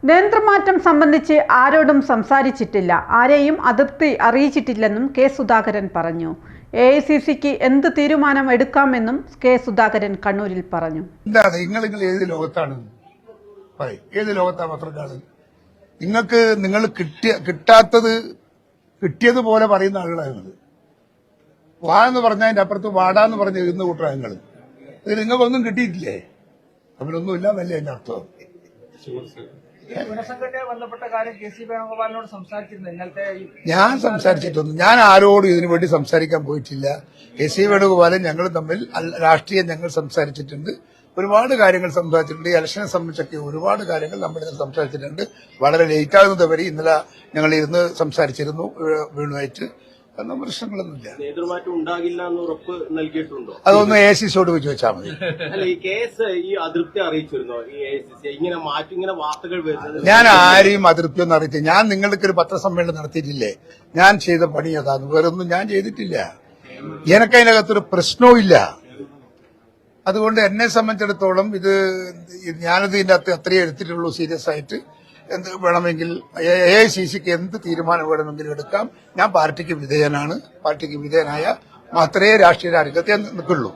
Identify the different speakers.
Speaker 1: നേതൃമാറ്റം സംബന്ധിച്ച് ആരോടും സംസാരിച്ചിട്ടില്ല, ആരെയും അതൃപ്തി അറിയിച്ചിട്ടില്ലെന്നും കെ സുധാകരൻ പറഞ്ഞു. AICCക്ക് എന്ത് തീരുമാനം എടുക്കാമെന്നും കെ സുധാകരൻ കണ്ണൂരിൽ പറഞ്ഞു.
Speaker 2: നിങ്ങൾ ഏത് ലോകത്താണ്? ഏത് ലോകത്താണ് പത്രക്കാരൻ? നിങ്ങൾ കിട്ടാത്തത് കിട്ടിയതുപോലെ പറയുന്ന ആളുകളാണ്. വാ എന്ന് പറഞ്ഞാൽ അതിന്റെ അപ്പുറത്ത് വാടാന്ന് പറഞ്ഞ് എഴുതുന്ന കൂട്ടരാണ് നിങ്ങൾ. ഇത് നിങ്ങൾക്കൊന്നും കിട്ടിയിട്ടില്ലേ? അവരൊന്നുമില്ല എന്നല്ലേ എന്റെ അർത്ഥം. ഞാൻ സംസാരിച്ചിട്ടൊന്നും, ഞാൻ ആരോടും ഇതിനു വേണ്ടി സംസാരിക്കാൻ പോയിട്ടില്ല. KC വേണുഗോപാലും ഞങ്ങൾ തമ്മിൽ രാഷ്ട്രീയം ഞങ്ങൾ സംസാരിച്ചിട്ടുണ്ട്. ഒരുപാട് കാര്യങ്ങൾ സംസാരിച്ചിട്ടുണ്ട്. ഇലക്ഷനെ സംബന്ധിച്ചൊക്കെ ഒരുപാട് കാര്യങ്ങൾ നമ്മൾ സംസാരിച്ചിട്ടുണ്ട്. വളരെ ലേറ്റ് ആകുന്നത് വരെ ഇന്നലെ ഞങ്ങൾ ഇരുന്ന് സംസാരിച്ചിരുന്നു വേണുവായിട്ട്. ഒന്നും പ്രശ്നങ്ങളൊന്നുമില്ല.
Speaker 3: നേതൃമാറ്റം ഉണ്ടാകില്ല എന്ന് ഉറപ്പ് നൽകിയിട്ടുണ്ടോ?
Speaker 2: അതൊന്ന് AICCയോട് ചോദിച്ചാൽ മതി.
Speaker 3: അല്ല, ഈ കേസ് ഈ അതൃപ്തി അറിയിച്ചിരുന്നോ? ഈ AICC ഇങ്ങനെ വാർത്തകൾ വരുന്നത്?
Speaker 2: ഞാൻ ആരെയും അതൃപ്തിയൊന്നും അറിയിച്ചില്ല. ഞാൻ നിങ്ങൾക്ക് ഒരു പത്രസമ്മേളനം നടത്തിയിട്ടില്ലേ? ഞാൻ ചെയ്ത പണി അതാണ്, വേറൊന്നും ഞാൻ ചെയ്തിട്ടില്ല. എനിക്കതിനകത്തൊരു പ്രശ്നവും ഇല്ല. അതുകൊണ്ട് എന്നെ സംബന്ധിച്ചിടത്തോളം ഞാനത് ഇതിന്റെ അകത്ത് അത്രയേ എടുത്തിട്ടുള്ളൂ സീരിയസ് ആയിട്ട്. എന്ത് വേണമെങ്കിൽ AICCക്ക് എന്ത് തീരുമാനം വേണമെങ്കിലും എടുക്കാം. ഞാൻ പാർട്ടിക്ക് വിധേയനാണ്. പാർട്ടിക്ക് വിധേയനായ മാത്രമേ രാഷ്ട്രീയ രംഗത്തെ നിൽക്കുള്ളൂ.